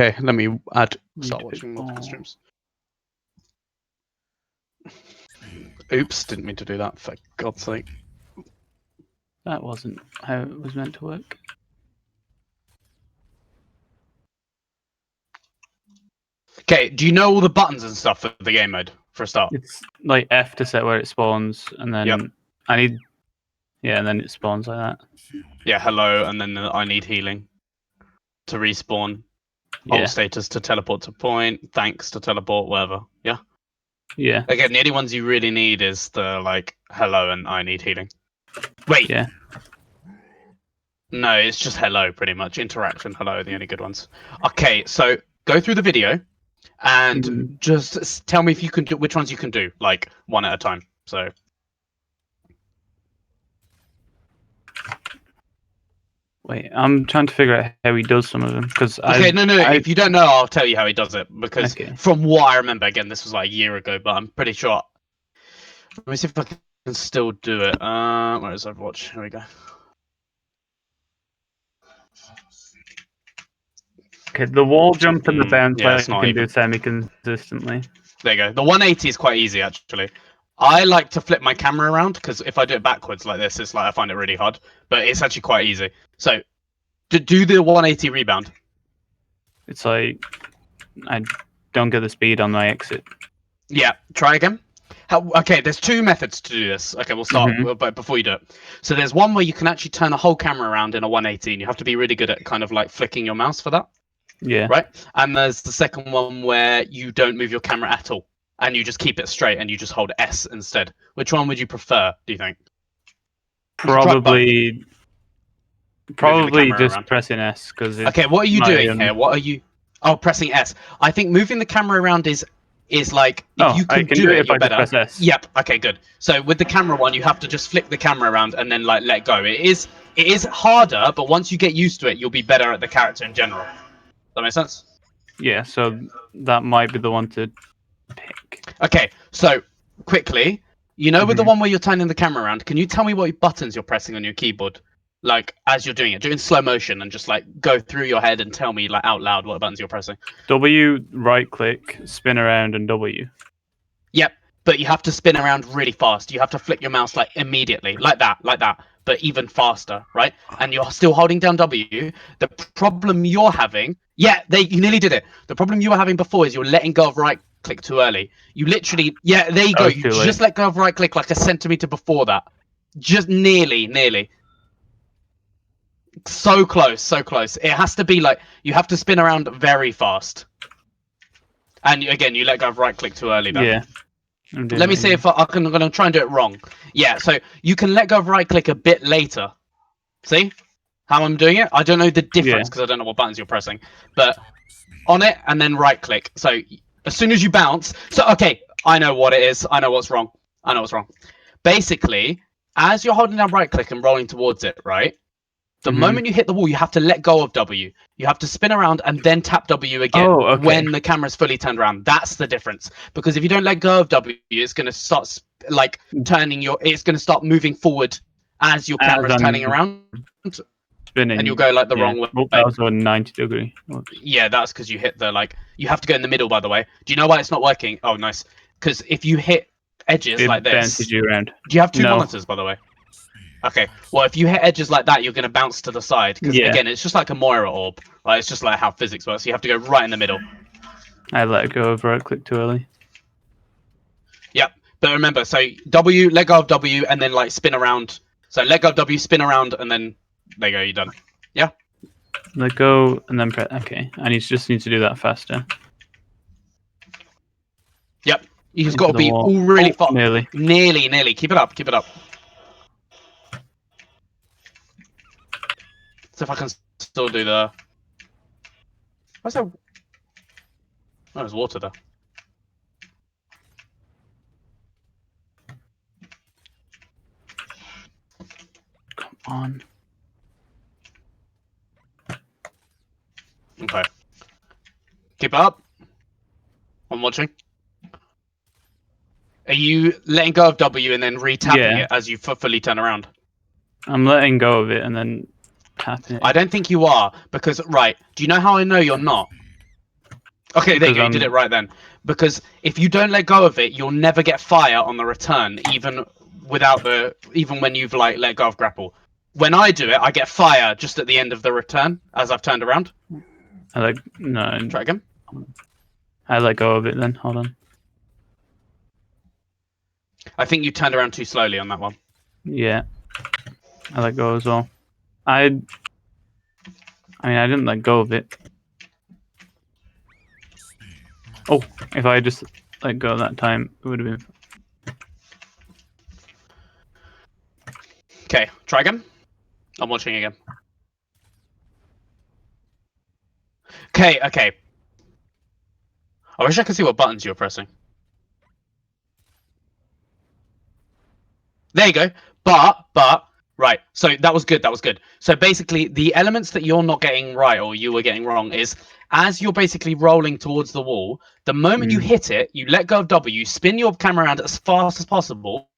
Okay, let me start watching multiple streams. Oops, didn't mean to do that, for God's sake. That wasn't how it was meant to work. Okay, do you know all the buttons and stuff for the game mode, for a start? It's like F to set where it spawns, and then Yep. and then it spawns like that. Yeah, hello, and then I need healing to respawn. Yeah. Alt status to teleport to point, thanks to teleport, whatever. Yeah? Yeah. Again, the only ones you really need is the, like, hello and I need healing. Wait! Yeah. No, it's just hello, pretty much. Interaction, hello are the only good ones. Okay, so go through the video and just tell me if you can do which ones you can do, like, one at a time. So. Wait, I'm trying to figure out how he does some of them because If you don't know, I'll tell you how he does it because from what I remember, again, this was like a year ago, but I'm pretty sure. Let me see if I can still do it. Where is Overwatch? Here we go. Okay, the wall jump and the bounce it's I can do semi-consistently. There you go. The 180 is quite easy, actually. I like to flip my camera around because if I do it backwards like this, it's like I find it really hard. But it's actually quite easy. So, do the 180 rebound. It's like I don't get the speed on my exit. Yeah, try again. Okay, there's two methods to do this. Okay, we'll start, but before you do it. So there's one where you can actually turn the whole camera around in a 180, and you have to be really good at kind of like flicking your mouse for that. Yeah. Right? And there's the second one where you don't move your camera at all, and you just keep it straight, and you just hold S instead. Which one would you prefer, do you think? Probably just pressing S. Okay, what are you doing here? What are you... Oh, pressing S. I think moving the camera around is like if you can do it, you're better. Press S. Yep. Okay, good. So with the camera one, you have to just flip the camera around and then like let go. It is harder, but once you get used to it, you'll be better at the character in general. Does that make sense? Yeah. So that might be the one to pick. Okay. So quickly, you know, with the one where you're turning the camera around, can you tell me what buttons you're pressing on your keyboard? Like as you're doing it, do it in slow motion and just like go through your head and tell me like out loud what buttons you're pressing. W, right click, spin around, and W. Yep, but you have to spin around really fast. You have to flick your mouse like immediately, like that, but even faster, right? And you're still holding down W. The problem you're having, you nearly did it. The problem you were having before is you're letting go of right click too early. You literally, there you go. You just let go of right click like a centimeter before that. Just nearly. So close, so close. It has to be like, you have to spin around very fast. And again, you let go of right click too early though. Yeah. Let me see if I'm going to try and do it wrong. Yeah, so you can let go of right click a bit later. See how I'm doing it? I don't know the difference because I don't know what buttons you're pressing. But on it and then right click. So as soon as you bounce. So, okay, I know what it is. I know what's wrong. Basically, as you're holding down right click and rolling towards it, right? The moment you hit the wall, you have to let go of W. You have to spin around and then tap W again when the camera's fully turned around. That's the difference. Because if you don't let go of W, it's going to start like turning it's going to start moving forward as your camera's turning around. Spinning. And you'll go like the wrong way. Oh, that was a 90 degree. Oops. Yeah, that's because you hit the you have to go in the middle, by the way. Do you know why it's not working? Oh, nice. Because if you hit edges like this. Bounces you around. Do you have two monitors, by the way? Okay, well, if you hit edges like that, you're going to bounce to the side. Because, again, it's just like a Moira orb. Like, it's just like how physics works. You have to go right in the middle. I let go of right click too early. Yep, but remember, so W, let go of W, and then, like, spin around. So let go of W, spin around, and then there you go, you're done. Yeah? Let go, and then press... Okay, I just need to do that faster. Yep, you just got to be all really fast. Nearly. Keep it up. If I can still do the... What's that? Oh, there's water there. Come on. Okay. Keep it up. I'm watching. Are you letting go of W and then re-tapping it as you fully turn around? I'm letting go of it and then tapping it. I don't think you are, because, right, do you know how I know you're not? Okay, there you go. You did it right then. Because if you don't let go of it, you'll never get fire on the return, even when you've like let go of grapple. When I do it, I get fire just at the end of the return as I've turned around. No. Try again. I let go of it then. Hold on. I think you turned around too slowly on that one. Yeah. I let go as well. I mean, I didn't let go of it. Oh, if I just let go that time, it would have been. Okay, try again. I'm watching again. Okay. I wish I could see what buttons you're pressing. There you go. But right. So that was good. So basically, the elements that you're not getting right or you were getting wrong is as you're basically rolling towards the wall, the moment you hit it, you let go of W, spin your camera around as fast as possible,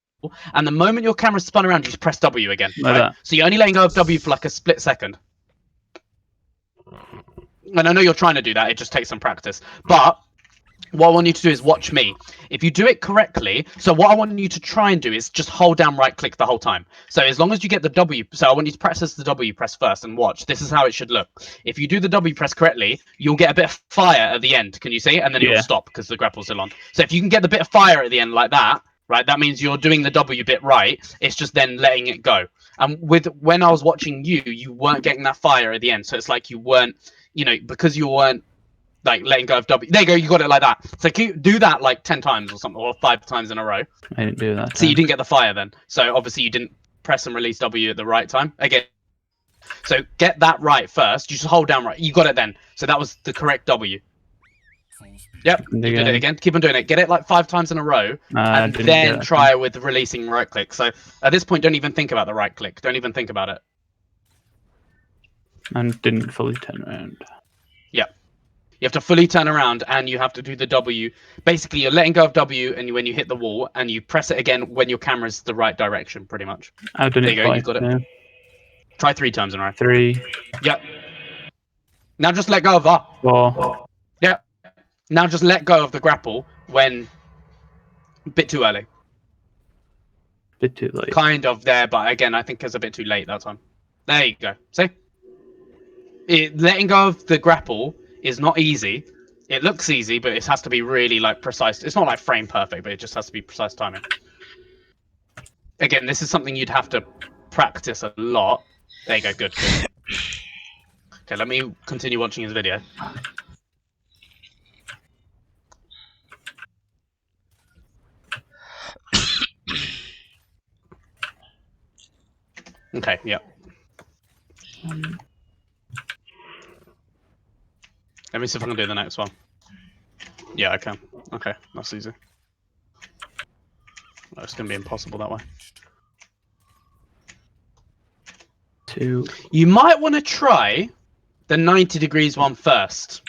and the moment your camera's spun around, you just press W again. Like that. So you're only letting go of W for like a split second. And I know you're trying to do that, it just takes some practice. But what I want you to do is watch me. If you do it correctly, so what I want you to try and do is just hold down right click the whole time. So as long as you get the W, so I want you to press the W press first and watch. This is how it should look. If you do the W press correctly, you'll get a bit of fire at the end. Can you see? And then it'll stop because the grapple's still on. So if you can get the bit of fire at the end like that, right, that means you're doing the W bit right. It's just then letting it go. And when I was watching you, you weren't getting that fire at the end. So it's like you weren't, because you weren't like letting go of W. There you go, you got it like that. So do that like 10 times or something, or 5 times in a row. I didn't do that. So you didn't get the fire then. So obviously you didn't press and release W at the right time. Again. So get that right first. You just hold down right. You got it then. So that was the correct W. Yep, you did it again. Keep on doing it. Get it like 5 times in a row, and then try with releasing right click. So at this point, don't even think about the right click. Don't even think about it. And didn't fully turn around. Yep. You have to fully turn around, and you have to do the W. Basically, you're letting go of W, and when you hit the wall, and you press it again when your camera's the right direction, pretty much. I've done there it you go. twice. You got it. Try 3 times in a row. 3. Yep. Now just let go of that. 4. Yep. Now just let go of the grapple when a bit too early. Bit too late. Kind of there, but again, I think it's a bit too late that time. There you go. See? Letting go of the grapple is not easy. It looks easy, but it has to be really like precise. It's not like frame perfect, but it just has to be precise timing. Again, this is something you'd have to practice a lot. There you go. Good. Okay, let me continue watching his video. Okay, yeah. Let me see if I can do the next one. Yeah, I can. Okay, that's easy. Oh, it's going to be impossible that way. 2. You might want to try the 90 degrees one first.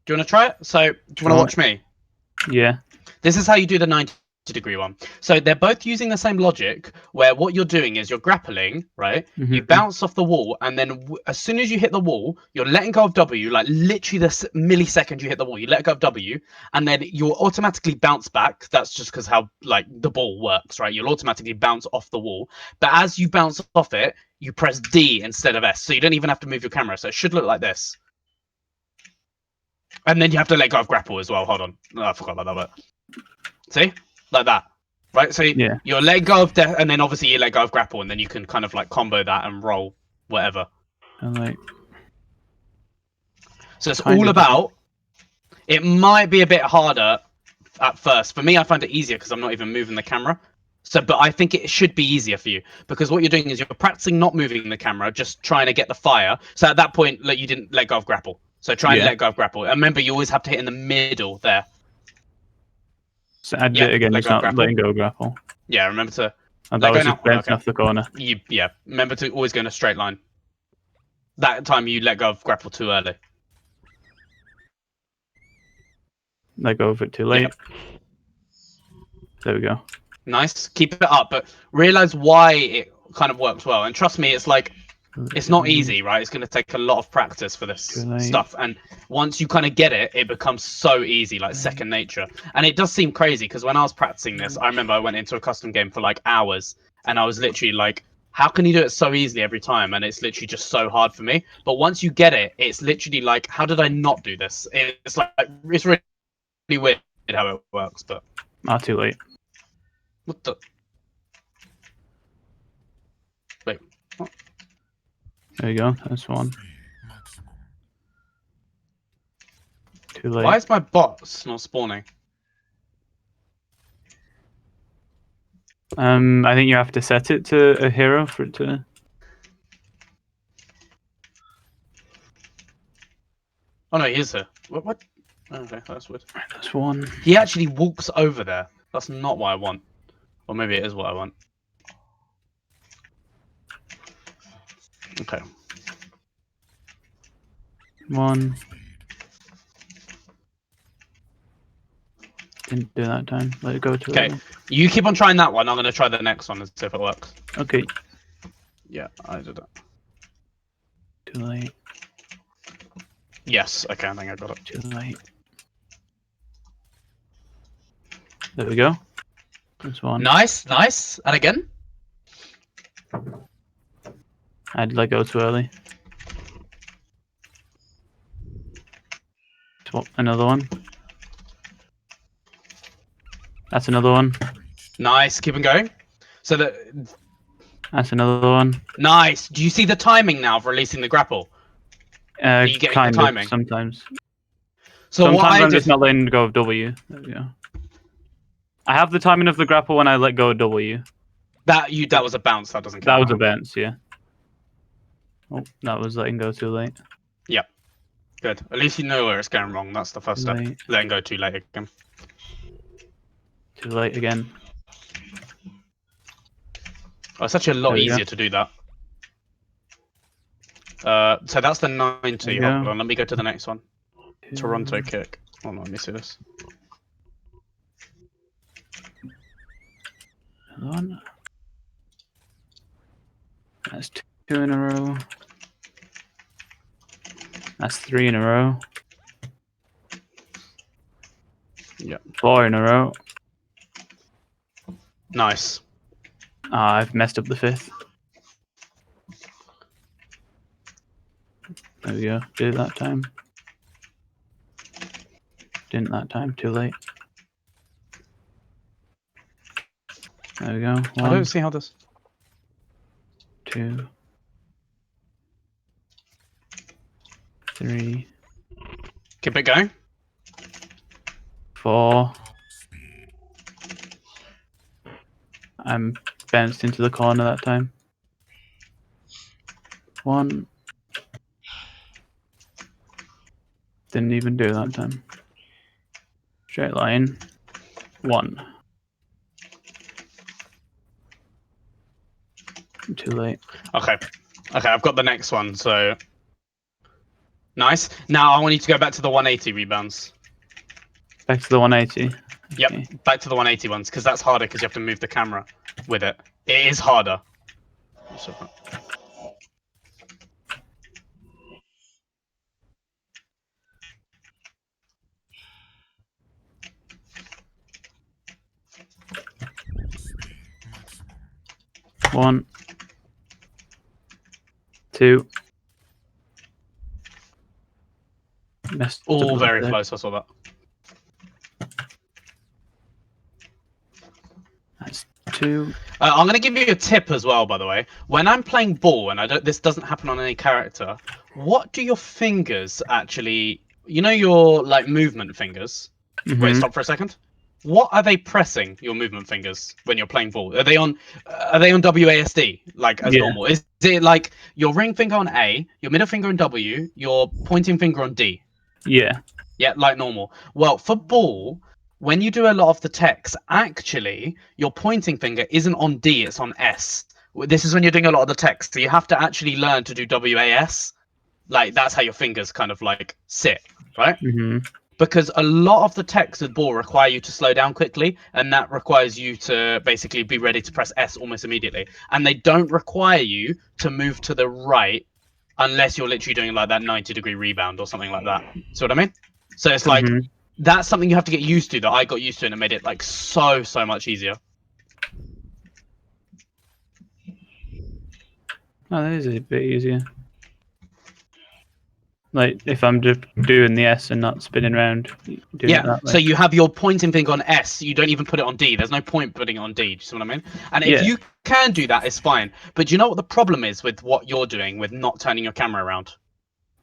Do you want to try it? So, do you want to watch me? Yeah. This is how you do the 90 degree one. So they're both using the same logic where what you're doing is you're grappling, right? You bounce off the wall, and then as soon as you hit the wall, you're letting go of W, like literally the millisecond you hit the wall, you let go of W, and then you'll automatically bounce back. That's just because how like the ball works, right? You'll automatically bounce off the wall. But as you bounce off it, you press D instead of S. So you don't even have to move your camera. So it should look like this. And then you have to let go of grapple as well. Hold on. Oh, I forgot about that bit. See? Like that. Right? So you're letting go of and then obviously you let go of grapple, and then you can kind of like combo that and roll whatever. And like. So it's all about. It might be a bit harder at first. For me, I find it easier because I'm not even moving the camera. So, but I think it should be easier for you because what you're doing is you're practicing not moving the camera, just trying to get the fire. So at that point, like, you didn't let go of grapple. So try and let go of grapple. And remember, you always have to hit in the middle there. So I did it again, it's not letting go of grapple. Yeah, remember to... And that was just bouncing off the corner. Yeah, remember to always go in a straight line. That time you let go of grapple too early. Let go of it too late. Yep. There we go. Nice. Keep it up, but realize why it kind of works well. And trust me, it's like It's not easy, right? It's going to take a lot of practice for this stuff. And once you kind of get it, it becomes so easy, like second nature. And it does seem crazy because when I was practicing this, I remember I went into a custom game for like hours and I was literally like, how can you do it so easily every time? And it's literally just so hard for me. But once you get it, it's literally like, how did I not do this? It's like, it's really weird how it works, but. Not too late. What the? Wait. What? There you go. That's one. Too late. Why is my bots not spawning? I think you have to set it to a hero for it to. Oh no, he is here. What? Okay, that's weird. That's one. He actually walks over there. That's not what I want. Or maybe it is what I want. Okay. One. Didn't do that time. Let it go to. Okay, you keep on trying that one. I'm gonna try the next one and see if it works. Okay. Yeah, I did it. Too late. Yes. Okay, I think I got it. Too late. There we go. That's one. Nice, nice. And again. I'd let go too early. Another one. That's another one. Nice. Keep on going. So that. That's another one. Nice. Do you see the timing now of releasing the grapple? Are you getting Kind the timing? of, sometimes. So Sometimes what I I'm did. just not letting go of W. There we go. I have the timing of the grapple when I let go of W. That was a bounce. That doesn't count. That was a bounce, yeah. Oh, that was letting go too late. Yep. Good. At least you know where it's going wrong. That's the first step. Letting go too late again. Too late again. Oh, it's actually a lot easier to do that. So that's the 90. Hold on, let me go to the next one. Toronto kick. Hold on, let me see this. Another one. That's 2 in a row. That's 3 in a row. Yep. 4 in a row. Nice. Ah, I've messed up the 5th. There we go. Did it that time. Didn't that time. Too late. There we go. 1. I don't see how this. 2. 3. Keep it going. 4. I'm bounced into the corner that time. 1. Didn't even do that time. Straight line. 1. Too late. Okay. Okay, I've got the next one, so. Nice. Now I want you to go back to the 180 rebounds. Back to the 180. Yep, Okay. back to the 180 ones, because that's harder because you have to move the camera with it. It is harder. One. 2. Messed All up very there. close, I saw that. That's 2. I'm going to give you a tip as well, by the way. When I'm playing ball, and this doesn't happen on any character, what do your fingers actually... You know your like movement fingers? Wait, stop for a second. What are they pressing, your movement fingers, when you're playing ball? Are they on WASD, like as normal? Is it like your ring finger on A, your middle finger on W, your pointing finger on D? Yeah. Yeah, like normal. Well, for ball, when you do a lot of the text, actually, your pointing finger isn't on D, it's on S. This is when you're doing a lot of the text. So you have to actually learn to do WAS. Like, that's how your fingers kind of like sit, right? because a lot of the text of ball require you to slow down quickly, and that requires you to basically be ready to press S almost immediately. And they don't require you to move to the right unless you're literally doing like that 90-degree rebound or something like that. See what I mean? So it's like that's something you have to get used to, that I got used to, and it made it like so much easier. Oh, that is a bit easier. Like if I'm just doing the S and not spinning around, doing it that way. So you have your pointing thing on S. You don't even put it on D. There's no point putting it on D. Do you see what I mean? And if you can do that, it's fine. But do you know what the problem is with what you're doing with not turning your camera around?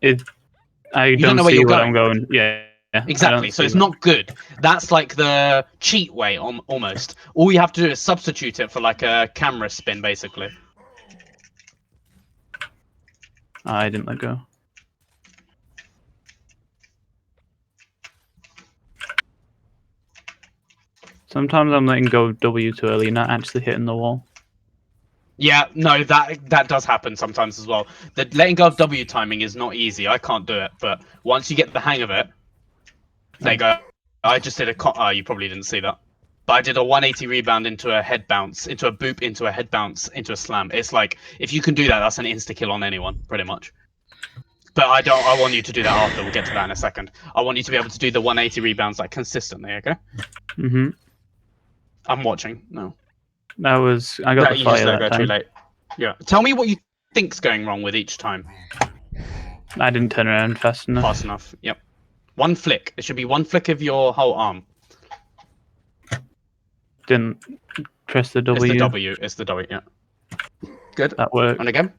I don't know where you're going. I'm going. Yeah. Exactly. So it's not good. That's like the cheat way, almost. All you have to do is substitute it for like a camera spin, basically. I didn't let go. Sometimes I'm letting go of W too early, not actually hitting the wall. Yeah, no, that does happen sometimes as well. The letting go of W timing is not easy. I can't do it, but once you get the hang of it, there you go. I just did a. You probably didn't see that, but I did a 180 rebound into a head bounce, into a boop, into a head bounce, into a slam. It's like if you can do that, that's an insta kill on anyone, pretty much. But I want you to do that after. We'll get to that in a second. I want you to be able to do the 180 rebounds like consistently. Okay. I'm watching. No. I got the fire that time. Too late. Yeah. Tell me what you think's going wrong with each time. I didn't turn around fast enough. Fast enough. Yep. One flick. It should be one flick of your whole arm. Didn't press the W. It's the W. It's the W. Yeah. Good. That worked. And again.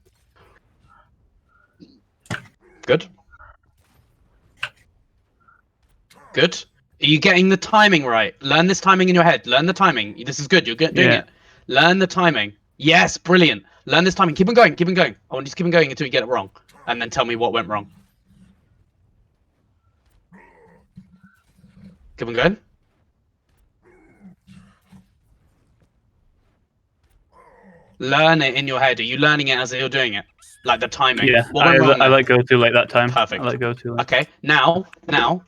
Good. Good. Are you getting the timing right? Learn this timing in your head. Learn the timing. This is good. You're doing it. Learn the timing. Yes, brilliant. Learn this timing. Keep on going. Keep on going. I want you to keep on going until you get it wrong. And then tell me what went wrong. Keep on going. Learn it in your head. Are you learning it as you're doing it? Like the timing? Yeah, I let go too late that time. Perfect. I let go too late. Okay, now,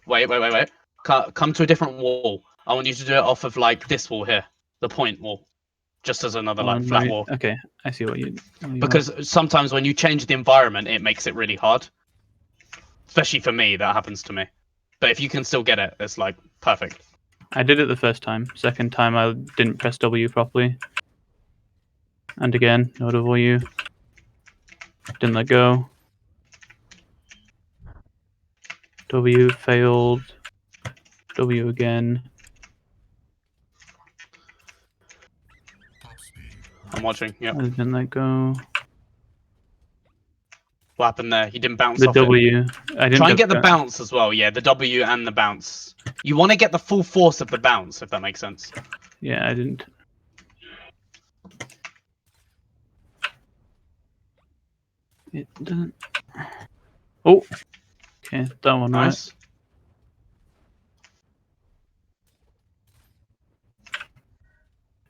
wait. Come to a different wall. I want you to do it off of like this wall here, the point wall, just as another like flat wall. Okay, I see what you. Because sometimes when you change the environment, it makes it really hard. Especially for me, that happens to me. But if you can still get it, it's like perfect. I did it the first time. Second time, I didn't press W properly. And again, no W. Didn't let go. W failed. W again. I'm watching. Yep. I didn't let go. What happened there? You didn't bounce the off W. it. I didn't try and get the bounce as well. Yeah, the W and the bounce. You want to get the full force of the bounce, if that makes sense. Yeah, I didn't. It doesn't. Oh. Okay, that one nice. Right.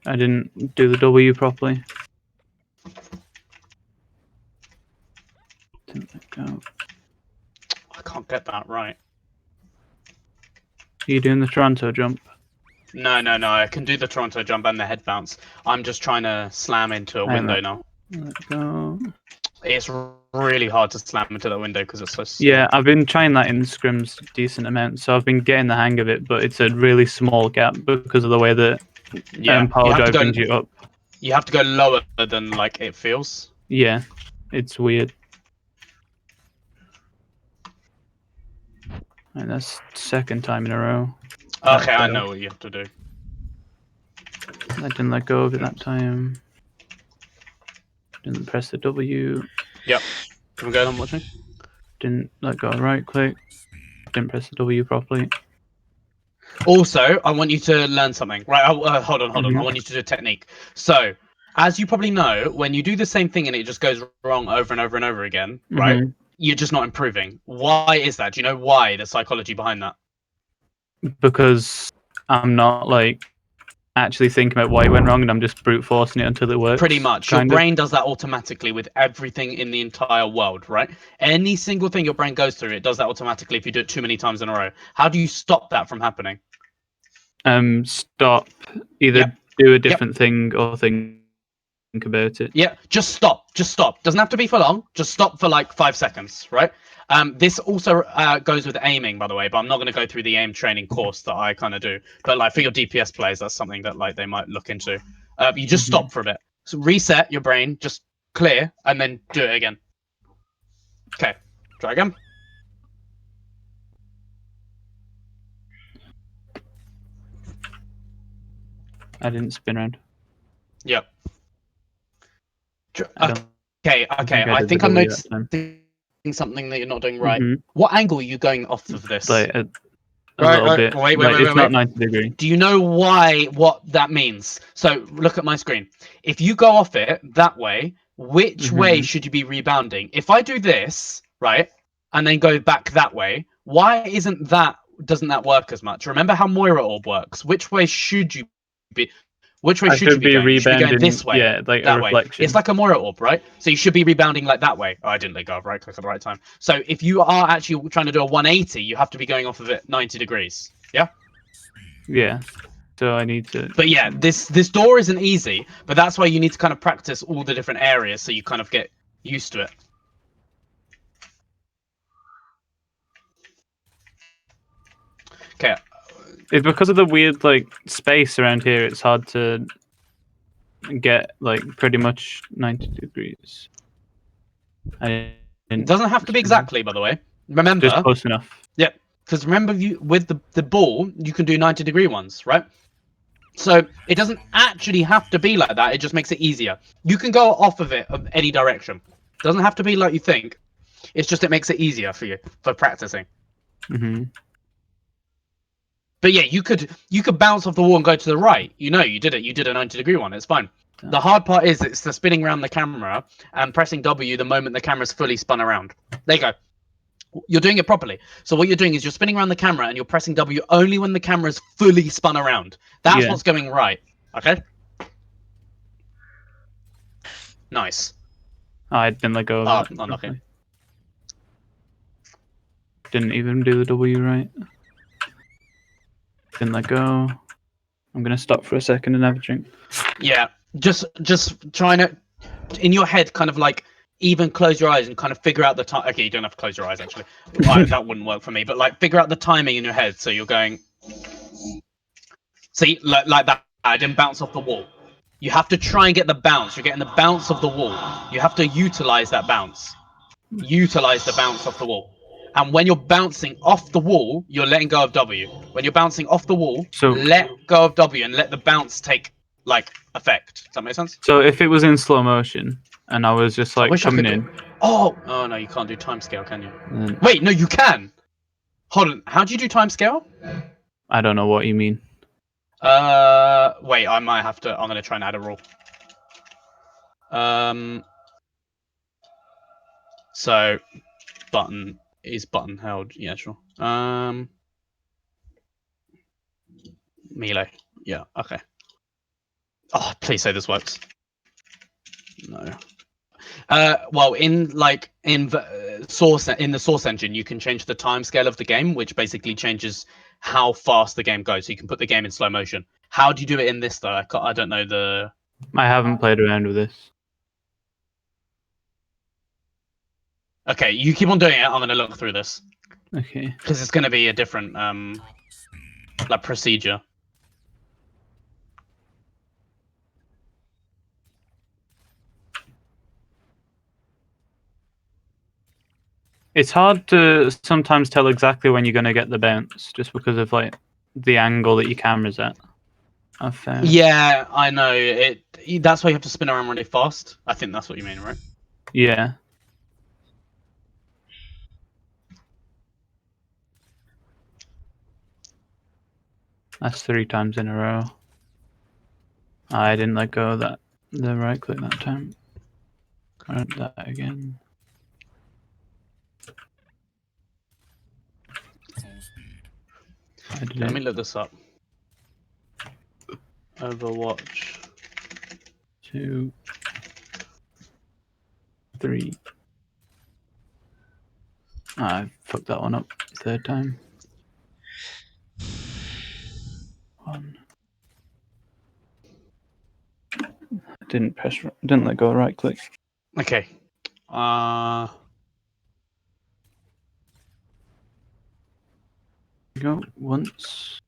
I didn't do the W properly. Didn't let go. I can't get that right. Are you doing the Toronto jump? No. I can do the Toronto jump and the head bounce. I'm just trying to slam into a window now. Let go. It's really hard to slam into that window because it's so small. Yeah, I've been trying that in scrims a decent amount, so I've been getting the hang of it, but it's a really small gap because of the way that power drive brings you up. You have to go lower than like it feels. Yeah, it's weird. And that's second time in a row. Okay, I know what you have to do. I didn't let go of it that time. Didn't press the W. Yep. Can we go on watching? Didn't let go right click. Didn't press the W properly. Also, I want you to learn something. Right, hold on. I want you to do a technique. So, as you probably know, when you do the same thing and it just goes wrong over and over and over again, right? You're just not improving. Why is that? Do you know why? The psychology behind that? Because I'm not like actually thinking about why it went wrong, and I'm just brute forcing it until it works. Pretty much. Your brain does that automatically with everything in the entire world, right? Any single thing your brain goes through, it does that automatically if you do it too many times in a row. How do you stop that from happening? Stop. Either do a different thing or think about it. Yeah, just stop. Just stop. Doesn't have to be for long. Just stop for like 5 seconds, right? This also goes with aiming, by the way, but I'm not going to go through the aim training course that I kind of do. But like for your DPS players, that's something that like they might look into. You just stop for a bit. So reset your brain, just clear, and then do it again. Okay, try again. I didn't spin around. Yep. Okay, I think I'm noticing something that you're not doing right. What angle are you going off of this? Like a little bit. Wait. It's not 90 degrees. Do you know what that means? So look at my screen. If you go off it that way, which way should you be rebounding? If I do this, right, and then go back that way, why doesn't that work as much? Remember how Moira Orb works. Which way should you be? Which way should you be going? You should be going this way. Yeah, like that a reflection. Way. It's like a Moira Orb, right? So you should be rebounding like that way. Oh, I didn't let go of right click at the right time. So if you are actually trying to do a 180, you have to be going off of it 90 degrees. Yeah? Yeah. So I need to... But yeah, this door isn't easy, but that's why you need to kind of practice all the different areas so you kind of get used to it. Okay. It's because of the weird like space around here. It's hard to get like pretty much 90 degrees. It doesn't have to be exactly, by the way. Remember, just close enough. Yep. Because remember, with the ball, you can do 90-degree ones, right? So it doesn't actually have to be like that. It just makes it easier. You can go off of it of any direction. It doesn't have to be like you think. It's just it makes it easier for you for practicing. But yeah, you could bounce off the wall and go to the right. You know, you did it. You did a 90-degree one. It's fine. The hard part is it's the spinning around the camera and pressing W the moment the camera's fully spun around. There you go. You're doing it properly. So what you're doing is you're spinning around the camera and you're pressing W only when the camera's fully spun around. That's what's going right. Okay? Nice. I didn't let go of it. Unlucky. Didn't even do the W right. Didn't let go. I'm gonna stop for a second and have a drink. Yeah. Just trying to, in your head, kind of like, even close your eyes and kind of figure out the time. Okay, you don't have to close your eyes, actually. That wouldn't work for me. But like, figure out the timing in your head. So you're going. See, like that. I didn't bounce off the wall. You have to try and get the bounce. You're getting the bounce of the wall. You have to utilize that bounce. Utilize the bounce off the wall. And when you're bouncing off the wall, you're letting go of W. When you're bouncing off the wall, let go of W and let the bounce take like effect. Does that make sense? So if it was in slow motion and I was just like coming in. Oh no, you can't do timescale, can you? Wait, no, you can. Hold on. How do you do timescale? I don't know what you mean. Wait, I might have to. I'm gonna try and add a rule. So button held. Yeah, sure. Melee. Yeah. Okay. Oh, please say this works. No. Well, in the source engine, you can change the timescale of the game, which basically changes how fast the game goes. So you can put the game in slow motion. How do you do it in this though? I don't know the. I haven't played around with this. Okay, you keep on doing it. I'm gonna look through this. Okay. Because it's gonna be a different like procedure. It's hard to sometimes tell exactly when you're going to get the bounce, just because of like the angle that your camera's at. I've found. Yeah, I know. That's why you have to spin around really fast. I think that's what you mean, right? Yeah. That's 3 times in a row. I didn't let go of the right click that time. Grab that again. Let me look this up. Overwatch. 2, 3. I fucked that one up. Third time. 1. Didn't let go of right click. Okay. Go once.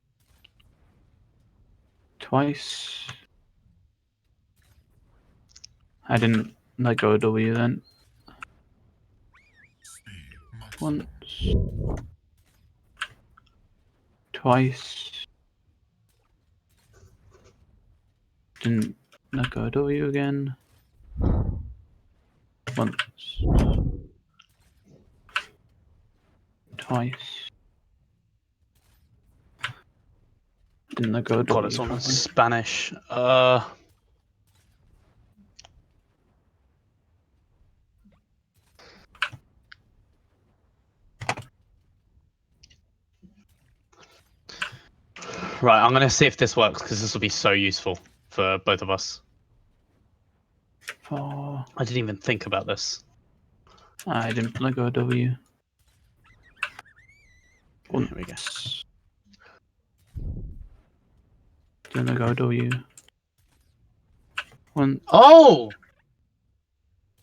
Twice. I didn't let go of W then. Once. Twice. Didn't let go of W again. Once. Twice. Didn't let go of God, W it's on probably. Spanish. Right, I'm gonna see if this works because this will be so useful for both of us. 4. I didn't even think about this. I didn't let go of W. Here we go. Didn't let go of W. One. Oh!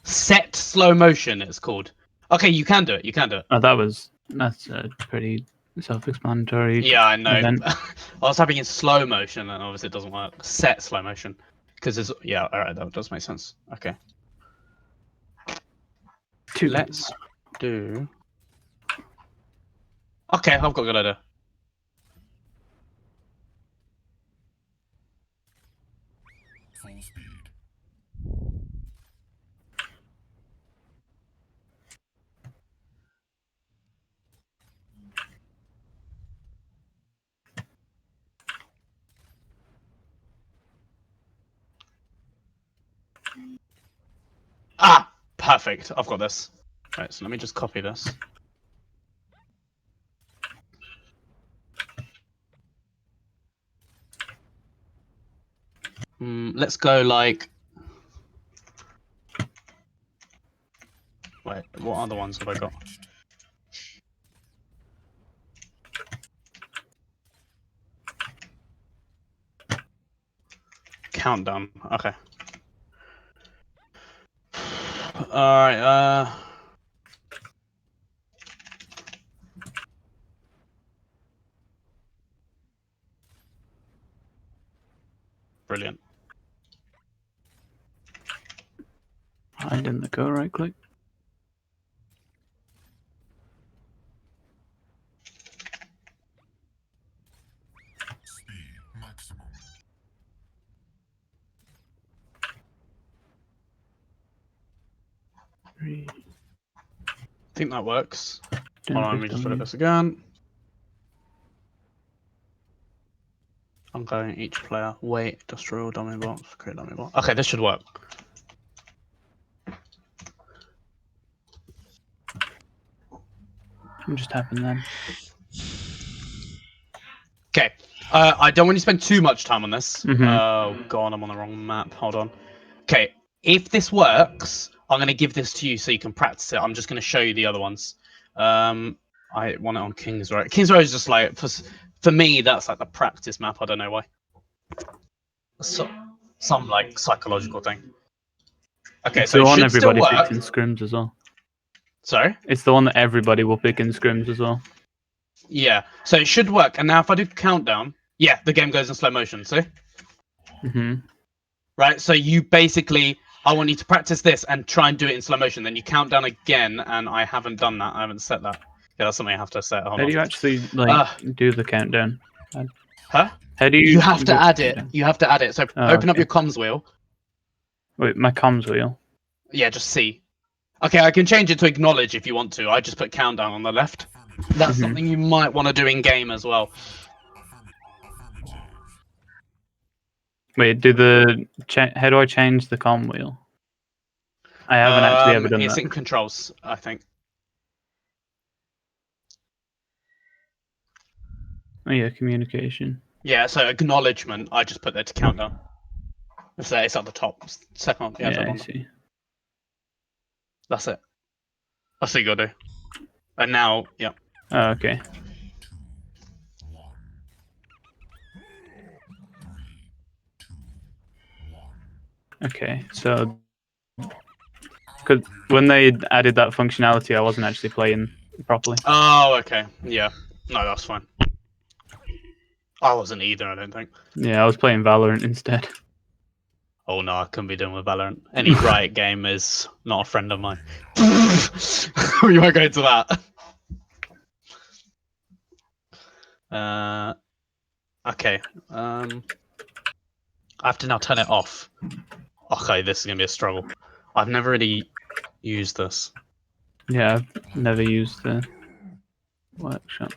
Set slow motion, it's called. Okay, you can do it. You can do it. Oh, that's a pretty self-explanatory. Yeah, I know. Event. I was typing in slow motion, and obviously it doesn't work. Set slow motion, because it's yeah. All right, that does make sense. Okay, 2. let's do. Okay, I've got a good idea. Full speed. Ah, perfect. I've got this. Right, so let me just copy this. Let's go like. Wait, what other ones have I got? Countdown. Okay. All right. Brilliant. I didn't let go of right click. Speed maximum. 3. I think that works. Didn't Hold on, let push me just look W. at this again. I'm going each player. Wait, destroy dummy box. Create dummy box. Okay, this should work. What just happened then? Okay. I don't want to spend too much time on this. Mhm. Oh god, I'm on the wrong map. Hold on. Okay, if this works, I'm going to give this to you so you can practice it. I'm just going to show you the other ones. I want it on King's Row. King's Row is just like for me, that's like the practice map. I don't know why. Some like psychological thing. Okay, It's so the it one should still everybody work. picks in scrims as well. Sorry. It's the one that everybody will pick in scrims as well. Yeah, so it should work. And now if I do countdown, yeah, the game goes in slow motion. See? Mhm. Right. So you basically, I want you to practice this and try and do it in slow motion. Then you count down again, and I haven't done that. I haven't set that. Yeah, that's something I have to set. Hold How do on. you actually like do the countdown? Huh? How do You you? have to do add the it. countdown? You have to add it. So Oh, open up okay. your comms wheel. Wait, my comms wheel. Yeah, just see. Okay, I can change it to acknowledge if you want to. I just put countdown on the left. That's Mhm. something you might want to do in game as well. Affirmative. Wait, how do I change the comm wheel? I haven't actually ever done It's that. in controls, I think. Oh yeah, communication. Yeah, so acknowledgement, I just put there to countdown. It's at the top. Second one. Yeah, Yeah, third I one. see. That's it. That's what you gotta do. And now, yeah. Oh, okay. 2, 1. 3, 2, 1. Okay, so because when they added that functionality, I wasn't actually playing properly. Oh, okay. Yeah. No, that's fine. I wasn't either, I don't think. Yeah, I was playing Valorant instead. Oh no, I couldn't be doing with Valorant. Any Riot game is not a friend of mine. We won't go into that. Okay. I have to now turn it off. Okay, this is gonna be a struggle. I've never really used this. Yeah, I've never used the workshop.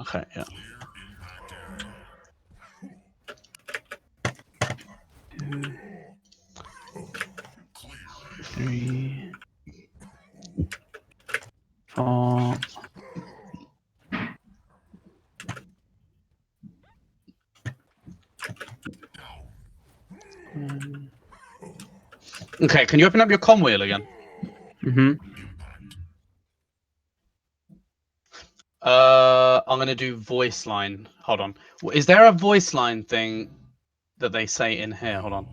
Okay, yeah. Clear impact area. 2, 3, 4. Okay, can you open up your comm wheel again? I'm gonna do voice line. Hold on. Is there a voice line thing that they say in here? Hold on.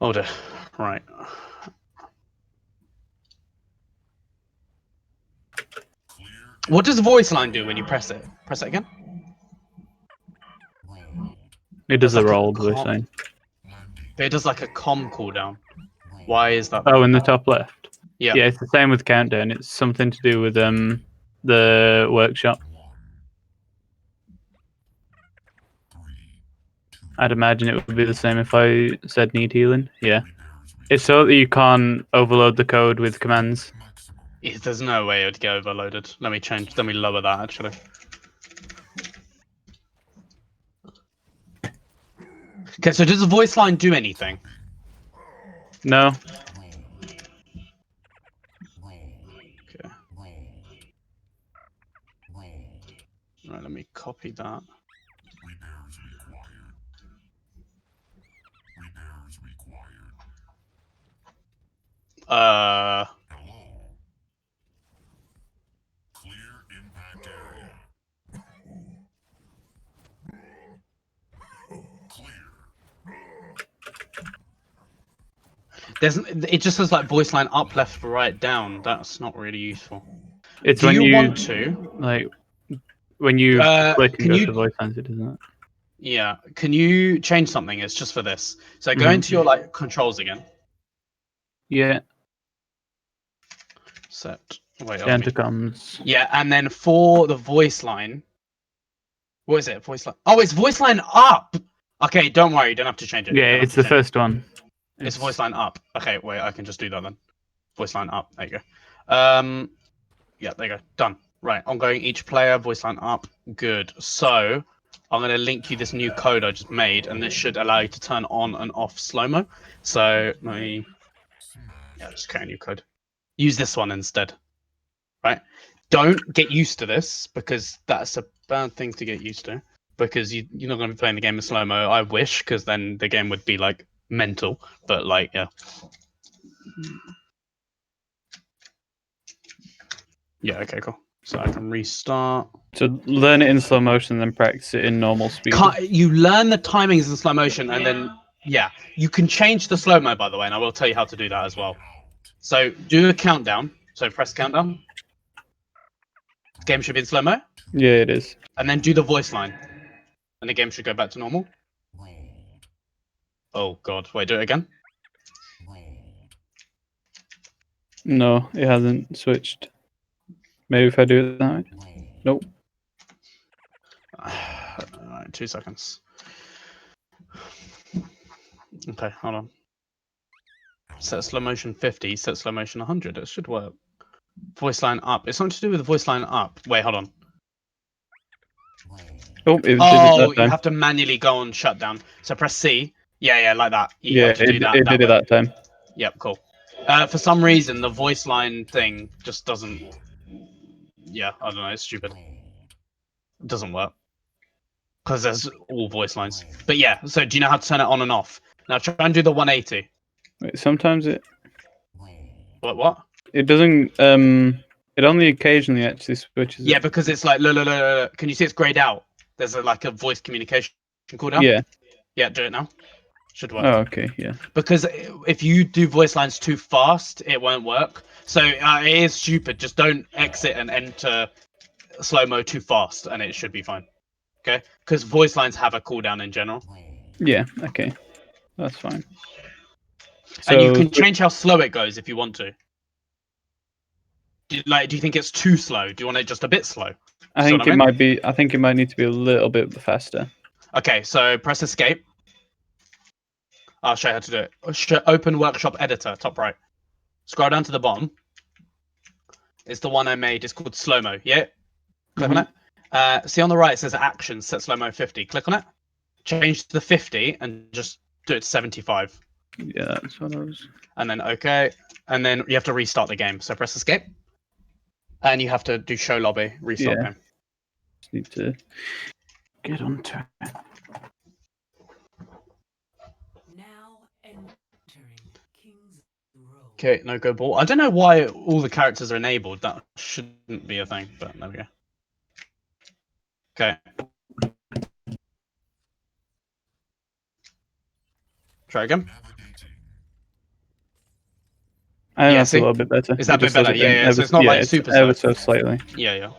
Oh dear. Right. What does voice line do when you press it? Press it again. It does That's a like rolled voice line. It does like a comm cooldown. Why is that? Oh, in the top left. Yeah. Yeah, it's the same with countdown. It's something to do with the workshop. I'd imagine it would be the same if I said need healing. Yeah. It's so that you can't overload the code with commands. There's no way it would get overloaded. Let me change. Let me lower that actually. Okay, so does the voice line do anything? No. Okay. Right, let me copy that. Clear impact area. It just says like voice line up, left, right, down. That's not really useful. It's Do when you you want to? like when you click and can go you- to voice lines, it doesn't. Yeah. Can you change something? It's just for this. So go Mhm. into your like controls again. Yeah. Set. Wait. let me- Intercoms. Yeah, and then for the voice line. What is it? Voice line. Oh, it's voice line up. Okay, don't worry. You don't have to change it. You Yeah, don't have it's to the change it. first one. It's voice line up. Okay, wait. I can just do that then. Voice line up. There you go. Yeah, there you go. Done. Right, ongoing each player, voice line up. Good. So I'm going to link you this new code I just made, and this should allow you to turn on and off slow-mo. So let me, yeah, just create a new code. Use this one instead. Right? Don't get used to this because that's a bad thing to get used to. Because you're not going to be playing the game in slow-mo. I wish, because then the game would be like mental. But like, yeah. Yeah, okay, cool. So I can restart. So learn it in slow motion, then practice it in normal speed. You learn the timings in slow motion, and then yeah, you can change the slow mo, by the way, and I will tell you how to do that as well. So do a countdown. So press countdown. The game should be in slow mo, Yeah, it is. and then do the voice line, and the game should go back to normal. Oh god, wait, do it again. No, it hasn't switched. Maybe if I do it that way. Nope. Alright, 2 seconds. Okay, hold on. Set slow motion 50, set slow motion 100. It should work. Voice line up. It's something to do with the voice line up. Wait, hold on. Oh, it did it Oh, that you time. have to manually go on shutdown. So press C, Yeah, like that. You Yeah, have to do that. it did it way. that time. Yep, cool. For some reason, the voice line thing just doesn't. Yeah, I don't know. It's stupid. It doesn't work because there's all voice lines. But yeah, so do you know how to turn it on and off? Now try and do the 180. Wait, sometimes What? it doesn't. It only occasionally actually switches. Yeah, because it's like look. Can you see it's grayed out? There's like a voice communication cooldown. Yeah. Yeah, do it now. Should work. Oh, okay. Yeah. Because if you do voice lines too fast, it won't work. So it is stupid. Just don't exit and enter slow mo too fast, and it should be fine. Okay, because voice lines have a cooldown in general. Yeah. Okay. That's fine. And you can change how slow it goes if you want to. Do you think it's too slow? Do you want it just a bit slow? I think it might be. I think it might need to be a little bit faster. Okay, so press escape. I'll show you how to do it. Open workshop editor, top right. Scroll down to the bottom. It's the one I made. It's called slow mo. Yeah. Click on it. See on the right it says actions. Set slow mo 50. Click on it. Change to the 50 and just do it to 75. Yeah, that's what I was. And then okay, and then you have to restart the game. So press escape. And you have to do show lobby, restart game. Just need to get onto it. Now entering King's Row. Okay, no go ball. I don't know why all the characters are enabled. That shouldn't be a thing, but there we go. Okay. Try again. I think Yeah, that's see? a little bit better. Is that a bit better? Yeah. So it's not like super ever slow. so slightly. Yeah.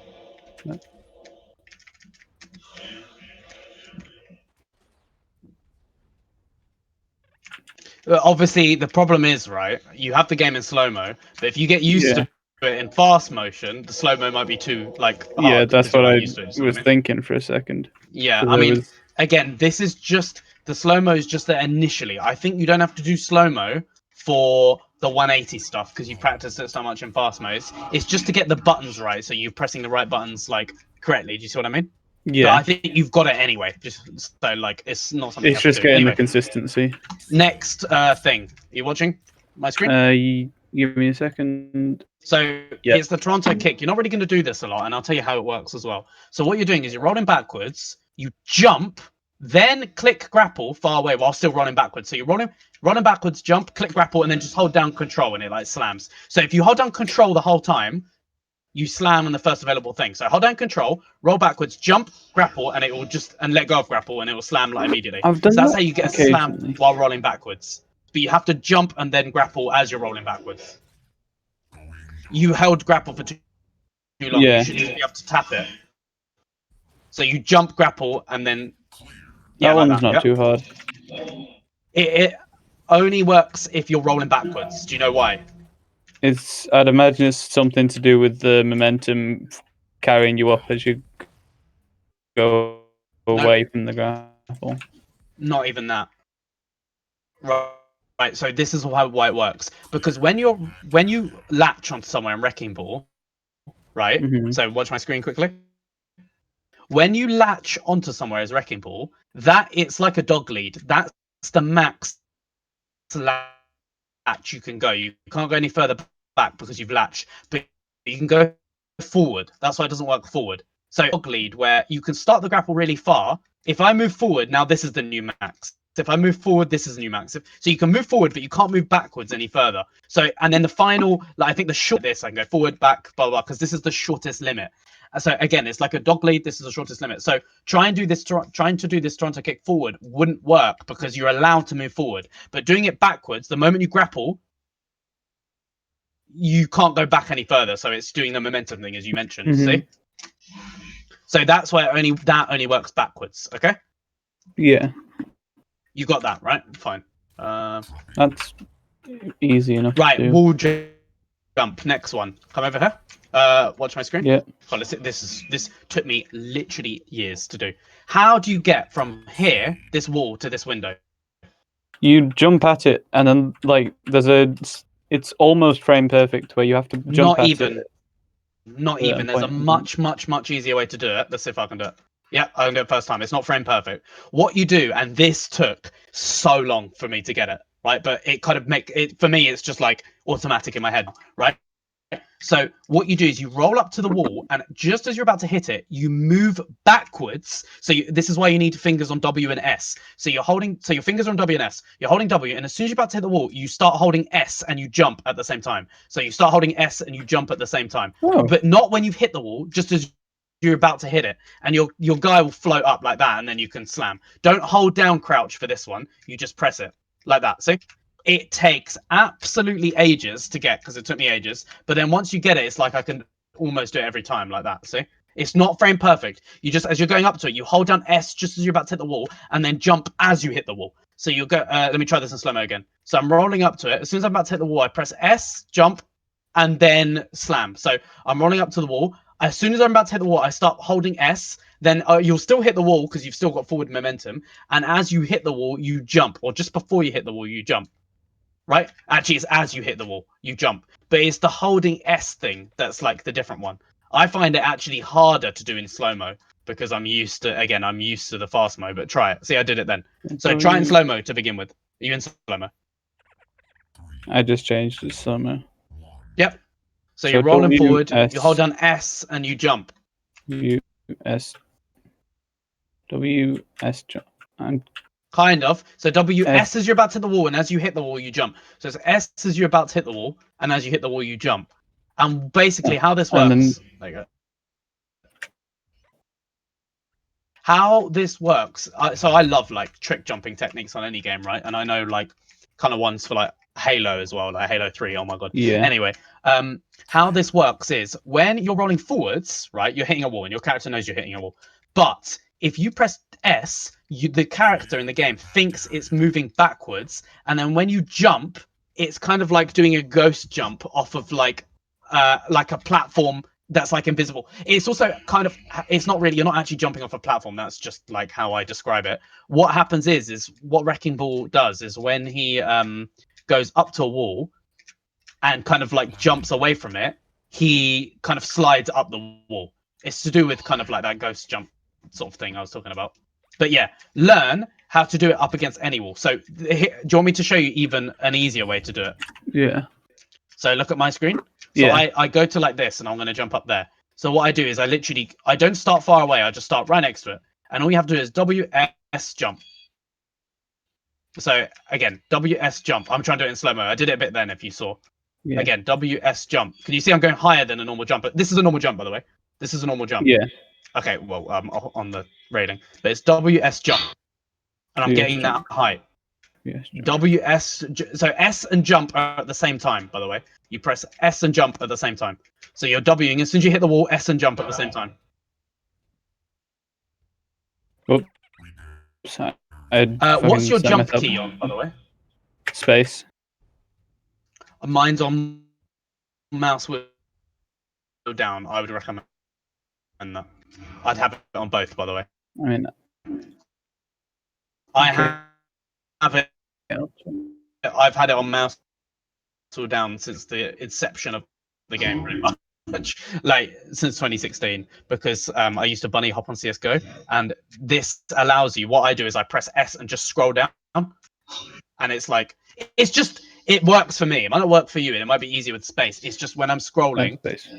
Obviously, the problem is, right, you have the game in slow-mo, but if you get used to it in fast motion, the slow-mo might be too, like, hard. Yeah, that's what I was thinking. thinking for a second. Yeah, I mean, again, this is just, the slow-mo is just there initially. I think you don't have to do slow-mo for the 180 stuff, because you practiced it so much in fast modes. It's just to get the buttons right, so you're pressing the right buttons, like, correctly. Do you see what I mean? Yeah. But I think you've got it anyway. Just so like it's not something. It's just getting the consistency. Next thing. Are you watching my screen? Give me a second. So it's the Toronto kick. You're not really going to do this a lot, and I'll tell you how it works as well. So what you're doing is you're rolling backwards, you jump, then click grapple far away while still rolling backwards. So you're rolling backwards, jump, click grapple, and then just hold down control, and it like slams. So if you hold down control the whole time, you slam on the first available thing. So hold down control, roll backwards, jump, grapple, and it will just let go of grapple, and it will slam like immediately. So that's how you get a slam while rolling backwards. But you have to jump and then grapple as you're rolling backwards. You held grapple for too long. You should just be able to tap it. So you jump, grapple, and then that one's not too hard. It only works if you're rolling backwards. Do you know why? I'd imagine it's something to do with the momentum carrying you up as you go away from the grapple. Not even that. Right. So this is why it works. Because when you latch onto somewhere in Wrecking Ball, right? So watch my screen quickly. When you latch onto somewhere as Wrecking Ball, it's like a dog lead. That's the max latch you can go. You can't go any further back because you've latched, but you can go forward. That's why it doesn't work forward. So dog lead, where you can start the grapple really far. If I move forward, now this is the new max. If I move forward, this is the new max. So you can move forward, but you can't move backwards any further. So, and then the final, like I think the short this, I can go forward, back, blah, blah, because this is the shortest limit. So again, it's like a dog lead. This is the shortest limit. So trying to do this Toronto kick forward wouldn't work because you're allowed to move forward. But doing it backwards, the moment you grapple, you can't go back any further. So it's doing the momentum thing, as you mentioned. See? So that's why that only works backwards. Okay. Yeah. You got that right? Fine. That's easy enough. Right. To do. Wall jump. Next one. Come over here. Watch my screen. Yeah. Oh, this took me literally years to do. How do you get from here, this wall, to this window? You jump at it, and then like it's almost frame perfect where you have to jump at it. Not even. There's a much easier way to do it. Let's see if I can do it. Yeah, I learned it first time. It's not frame perfect. What you do, and this took so long for me to get it, right? But it kind of make it for me. It's just like automatic in my head, right? So what you do is you roll up to the wall, and just as you're about to hit it, you move backwards. So this is why you need fingers on W and S. So you're holding, so your fingers are on W and S. You're holding W, and as soon as you're about to hit the wall, you start holding S and you jump at the same time. So you start holding S and you jump at the same time, Oh. but not when you've hit the wall. Just as you're about to hit it, and your guy will float up like that, and then you can slam. Don't hold down crouch for this one. You just press it like that. See? It takes absolutely ages to get, because it took me ages. But then once you get it, it's like I can almost do it every time like that. See? It's not frame perfect. You just, as you're going up to it, you hold down S just as you're about to hit the wall, and then jump as you hit the wall. So you'll go, let me try this in slow-mo again. So I'm rolling up to it. As soon as I'm about to hit the wall, I press S, jump, and then slam. So I'm rolling up to the wall. As soon as I'm about to hit the wall, I start holding S. Then you'll still hit the wall because you've still got forward momentum. And as you hit the wall, you jump. Or just before you hit the wall, you jump. Right? Actually, it's as you hit the wall, you jump. But it's the holding S thing that's like the different one. I find it actually harder to do in slow-mo because I'm used to, again, I'm used to the fast mo, but try it. See, I did it then. So try it in slow-mo to begin with. Are you in slow-mo? I just changed the slow-mo. Yep. So So you're rolling forward, WS. you hold down S and you jump. US. WS jump. And Kind of. So WS S. as you're about to hit the wall, and as you hit the wall, you jump. So it's S as you're about to hit the wall, and as you hit the wall, you jump. And basically, how this And then- works. There you go. How this works. So I love like trick jumping techniques on any game, right? And I know like kind of ones for like Halo as well, like Halo 3. Oh my god. Yeah. Anyway, how this works is when you're rolling forwards, right? You're hitting a wall, and your character knows you're hitting a wall. But if you press S, the character in the game thinks it's moving backwards, and then when you jump, it's kind of like doing a ghost jump off of like a platform that's like invisible. It's also kind of, it's not really, you're not actually jumping off a platform. That's just like how I describe it. What happens is what Wrecking Ball does is when he goes up to a wall and kind of like jumps away from it, he kind of slides up the wall. It's to do with kind of like that ghost jump sort of thing I was talking about. But yeah, learn how to do it up against any wall. So do you want me to show you even an easier way to do it? Yeah. So look at my screen. So Yeah. I go to like this, and I'm going to jump up there. So what I do is I don't start far away. I just start right next to it. And all you have to do is WS jump. So again, WS jump. I'm trying to do it in slow-mo. I did it a bit then if you saw. Yeah. Again, WS jump. Can you see I'm going higher than a normal jump? But this is a normal jump, by the way. This is a normal jump. Yeah. Okay, well, on the rating. But it's WS jump. And I'm WS getting jump. that height. Yes. WS, so S and jump are at the same time, by the way. You press S and jump at the same time. So you're Wing. As soon as you hit the wall, S and jump at the same time. So What's your jump key on, by the way? Space. Mine's on mouse wheel down. I would recommend that. I'd have it on both, by the way. I mean, I have it. I've had it on mouse wheel down since the inception of the game, pretty much, like since 2016, because I used to bunny hop on CS:GO, and this allows you. What I do is I press S and just scroll down, and it's like it works for me. It might not work for you, and it might be easier with space. It's just when I'm scrolling, space.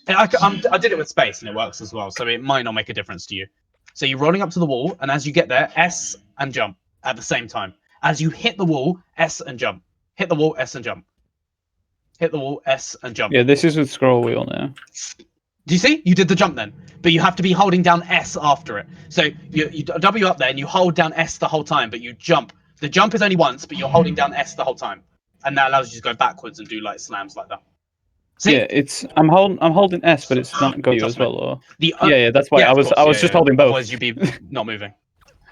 I did it with space, and it works as well. So it might not make a difference to you. So you're rolling up to the wall, and as you get there, S and jump at the same time. As you hit the wall, S and jump. Hit the wall, S and jump. Hit the wall, S and jump. Yeah, this is with scroll wheel now. Do you see? You did the jump then, but you have to be holding down S after it. So you W up there and you hold down S the whole time, but you jump. The jump is only once, but you're holding down S the whole time, and that allows you to go backwards and do like slams like that. See? Yeah, it's I'm holding S, but it's not go as well. Or yeah, that's why yeah, I was just holding both. Otherwise you'd be not moving.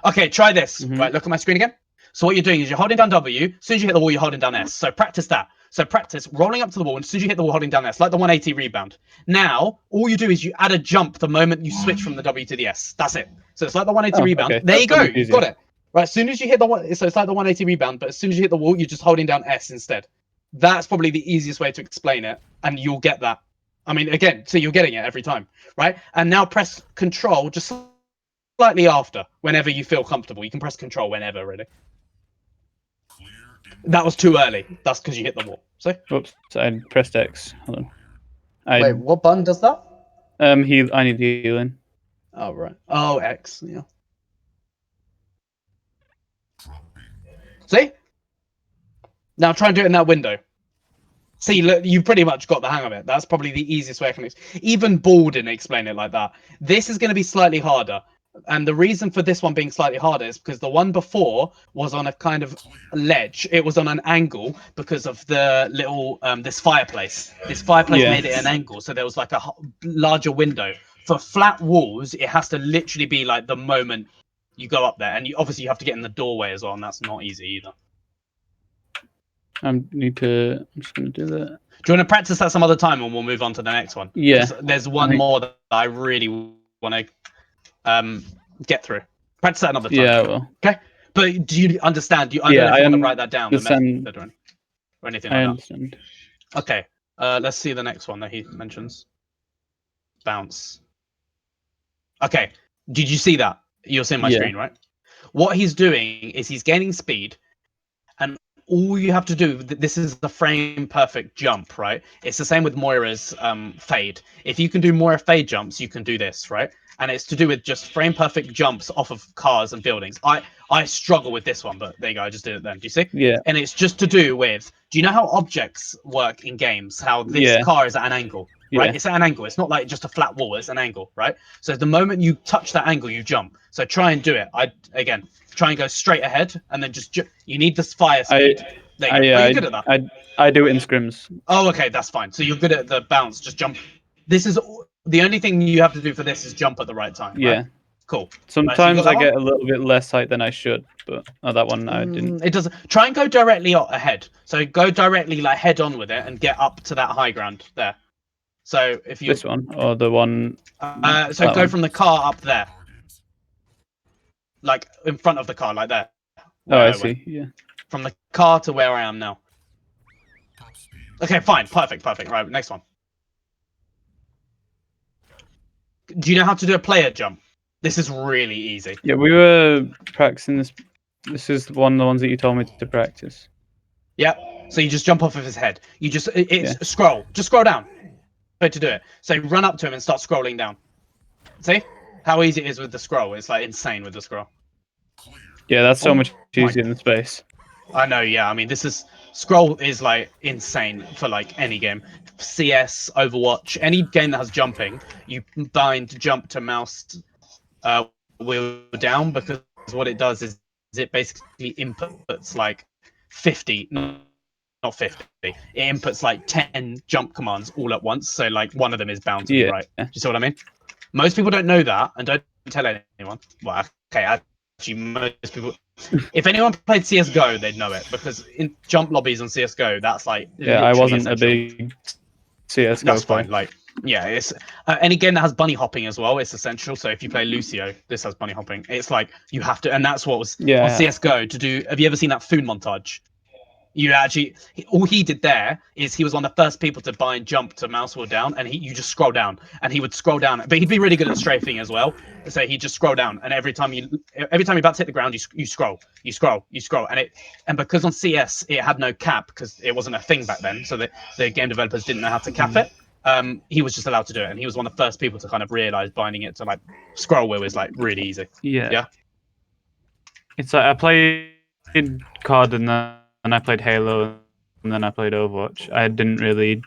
Okay, try this. Right, look at my screen again. So what you're doing is you're holding down W. As soon as you hit the wall, you're holding down S. So practice that. So practice rolling up to the wall, and as soon as you hit the wall, holding down S, like the 180 rebound. Now, all you do is you add a jump the moment you switch from the W to the S. That's it. So it's like the 180 rebound. Okay. There you go. Easier. You've got it. Right, as soon as you hit the one, so it's like the 180 rebound, but as soon as you hit the wall, you're just holding down S instead. That's probably the easiest way to explain it, and you'll get that. I mean, again, so you're getting it every time, right? And now press Control, just slightly after, whenever you feel comfortable. You can press control whenever, really. Clear That was too early. That's because you hit the wall. See? Whoops, I pressed X. Hold on. Wait, what button does that? I need healing. Oh, right. Oh, X, yeah. dropping. See? Now try and do it in that window. See, look, you've pretty much got the hang of it. That's probably the easiest way I can even Ball didn't explain it like that. This is going to be slightly harder. And the reason for this one being slightly harder is because the one before was on a kind of ledge. It was on an angle because of the little this fireplace. This fireplace Yeah. made it an angle, so there was like a larger window. For flat walls, it has to literally be like the moment you go up there, and obviously you have to get in the doorway as well, and that's not easy either. I'm just gonna do that. Do you want to practice that some other time, and we'll move on to the next one? Yeah. There's one more that I really want to get through. Practice that another time. Yeah, well. Okay. But do you understand? I Yeah, don't know if I you want to write that down, the understand. method or anything I like understand. that. Okay. Let's see the next one that he mentions. Bounce. Okay. Did you see that? You're seeing my Yeah. screen, right? What he's doing is he's gaining speed, and all you have to do, this is the frame perfect jump, right? It's the same with Moira's fade. If you can do Moira fade jumps, you can do this, right? And it's to do with just frame perfect jumps off of cars and buildings. I struggle with this one, but there you go, I just did it then. Do you see? Yeah. And it's just to do with, do you know how objects work in games? How this Yeah. car is at an angle, right? Yeah. It's at an angle. It's not like just a flat wall, it's an angle, right? So the moment you touch that angle, you jump. So try and do it. Again, try and go straight ahead, and then just you need this fire speed. There you go. Are you good at that? I do it in scrims. Oh, okay, that's fine. So you're good at the bounce. Just jump. This is the only thing you have to do for this is jump at the right time. Yeah. Right? Cool. Sometimes Right, so I get a little bit less height than I should, but that one I didn't. It doesn't. Try and go directly ahead. So go directly like head on with it and get up to that high ground there. So if you This one or the one. so go one. from the car up there, like in front of the car, like there. Oh, I see. Yeah. From the car to where I am now. Top speed. Okay, fine, perfect. Right, next one. Do you know how to do a player jump? This is really easy. Yeah, we were practicing this. This is one of the ones that you told me to practice. Yep. So you just jump off of his head. You just Yeah. scroll. Just scroll down. Way to do it. So run up to him and start scrolling down. See how easy it is with the scroll? It's like insane with the scroll. Yeah, that's so much my- easier than space. I know. Yeah. I mean, scroll is like insane for like any game. CS, Overwatch, any game that has jumping, you bind jump to mouse wheel down, because what it does is it basically inputs like 50, not 50. It inputs like 10 jump commands all at once. So like one of them is bound to be right. Do you see what I mean? Most people don't know that and don't tell anyone. Well, okay, actually most people. If anyone played CS:GO, they'd know it, because in jump lobbies on CS:GO, that's like Yeah, I wasn't essential. a big CS:GO That's player. fine. Like, yeah, it's any game that has bunny hopping as well. It's essential. So if you play Lucio, this has bunny hopping. It's like you have to, and that's what was on CS:GO to do. Have you ever seen that food montage? You actually, all he did there is he was one of the first people to bind jump to mouse wheel down, and you just scroll down, and he would scroll down, but he'd be really good at strafing as well. So he'd just scroll down, and every time you're about to hit the ground, you scroll, and because on CS it had no cap because it wasn't a thing back then, so the game developers didn't know how to cap it. He was just allowed to do it, and he was one of the first people to kind of realize binding it to like scroll wheel is like really easy. Yeah. It's like I played COD and I played Halo, and then I played Overwatch. I didn't really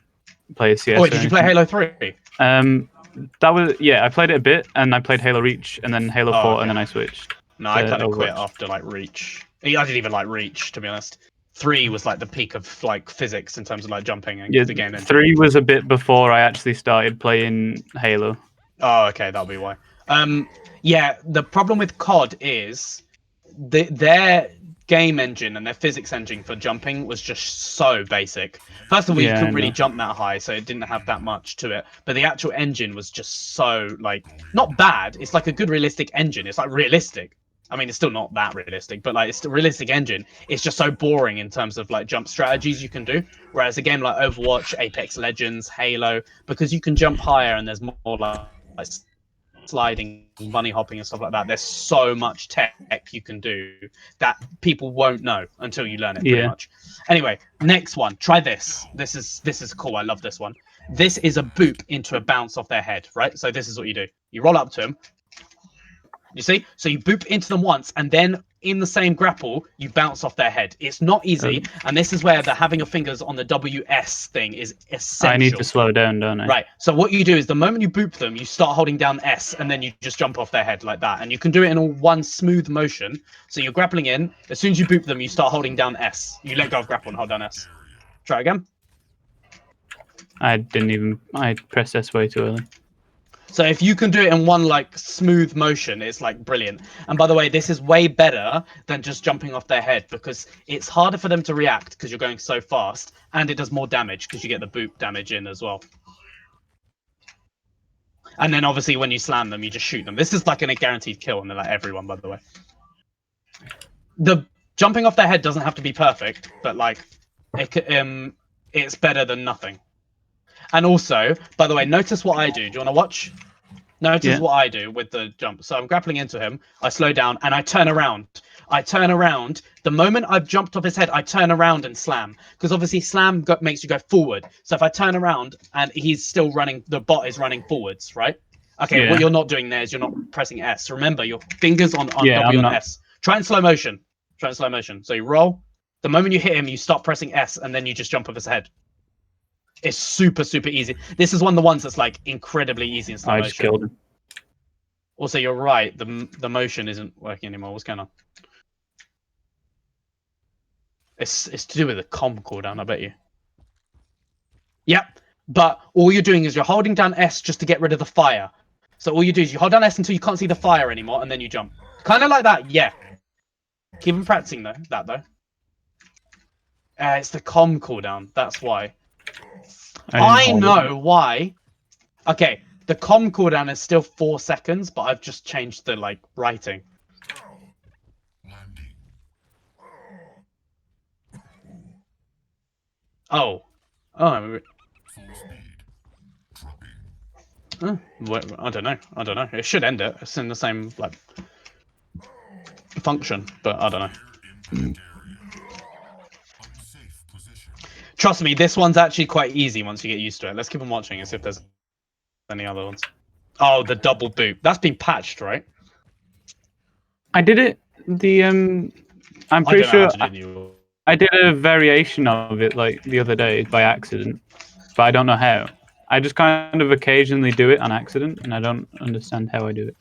play CS. Oh, wait, did you play Halo 3? That was I played it a bit, and I played Halo Reach, and then Halo 4, okay. and then I switched. No, I kind of Overwatch. quit after like Reach. I didn't even like Reach, to be honest. 3 was like the peak of like physics in terms of like jumping and the game. 3 was a bit before I actually started playing Halo. Oh, okay, that'll be why. Yeah, the problem with COD is their game engine and their physics engine for jumping was just so basic. First of all, you couldn't really jump that high, so it didn't have that much to it. But the actual engine was just so like not bad. It's like a good realistic engine. It's like realistic. I mean, it's still not that realistic, but like it's a realistic engine. It's just so boring in terms of like jump strategies you can do. Whereas a game like Overwatch, Apex Legends, Halo, because you can jump higher and there's more like sliding, bunny hopping, and stuff like that. There's so much tech you can do that people won't know until you learn it. Pretty much. Anyway, next one. Try this. This is cool. I love this one. This is a boop into a bounce off their head, right? So this is what you do. You roll up to them. You see? So you boop into them once, and then in the same grapple, you bounce off their head. It's not easy, and this is where the having your fingers on the WS thing is essential. I need to slow down, don't I? Right. So what you do is the moment you boop them, you start holding down S, and then you just jump off their head like that. And you can do it in all one smooth motion. So you're grappling in. As soon as you boop them, you start holding down S. You let go of grapple and hold down S. Try again. I pressed S way too early. So if you can do it in one like smooth motion, it's like brilliant. And by the way, this is way better than just jumping off their head because it's harder for them to react because you're going so fast, and it does more damage because you get the boop damage in as well. And then obviously when you slam them, you just shoot them. This is like a guaranteed kill, and they're like everyone, by the way. The jumping off their head doesn't have to be perfect, but like it's better than nothing. And also, by the way, notice what I do. Do you want to watch? Notice what I do with the jump. So I'm grappling into him. I slow down and I turn around. I turn around. The moment I've jumped off his head, I turn around and slam. Because obviously slam makes you go forward. So if I turn around and he's still running, the bot is running forwards, right? Okay, what you're not doing there is you're not pressing S. Remember, your fingers on W on S. Try in slow motion. Try in slow motion. So you roll. The moment you hit him, you stop pressing S and then you just jump off his head. It's super, super easy. This is one of the ones that's like incredibly easy in slow motion. I just killed him. Also, you're right. The motion isn't working anymore. What's going on? It's to do with the comp cooldown, I bet you. Yep. But all you're doing is you're holding down S just to get rid of the fire. So all you do is you hold down S until you can't see the fire anymore, and then you jump. Kind of like that, yeah. Keep on practicing though. It's the com cooldown. That's why. I know why. Okay, the com cooldown is still 4 seconds, but I've just changed the like writing. Oh. Well, I don't know. It should end it. It's in the same like function, but I don't know. Trust me, this one's actually quite easy once you get used to it. Let's keep on watching and see if there's any other ones. Oh, the double boop. That's been patched, right? I did it. I'm pretty sure I did a variation of it like the other day by accident, but I don't know how. I just kind of occasionally do it on accident, and I don't understand how I do it.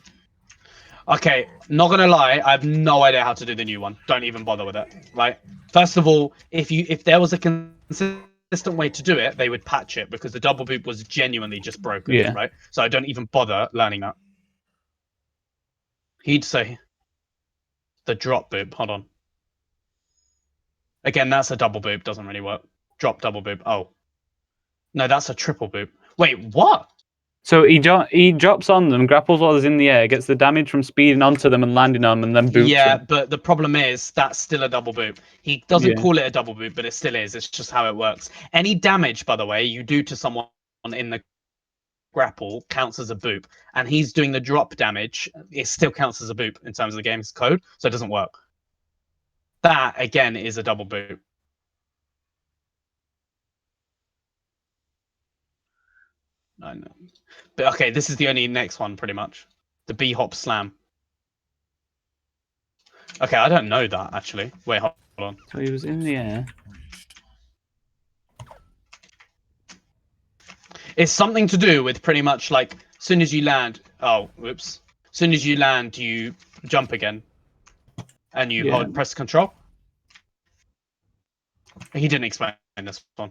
Okay, not gonna lie, I have no idea how to do the new one. Don't even bother with it. Right? First of all, if there was a consistent way to do it, they would patch it because the double boop was genuinely just broken, right? So I don't even bother learning that. He'd say the drop boop. Hold on. Again, that's a double boop. Doesn't really work. Drop double boop. Oh. No, that's a triple boop. Wait, what? So he drops on them, grapples while he's in the air, gets the damage from speeding onto them and landing on them, and then boops them. But the problem is that's still a double boop. He doesn't call it a double boop, but it still is. It's just how it works. Any damage, by the way, you do to someone in the grapple counts as a boop, and he's doing the drop damage. It still counts as a boop in terms of the game's code, so it doesn't work. That again is a double boop. I know. But okay, this is the only next one, pretty much. The B-hop slam. Okay, I don't know that, actually. Wait, hold on. So he was in the air. It's something to do with pretty much, like, as soon as you land... Oh, whoops. As soon as you land, you jump again. And you press control. He didn't explain this one.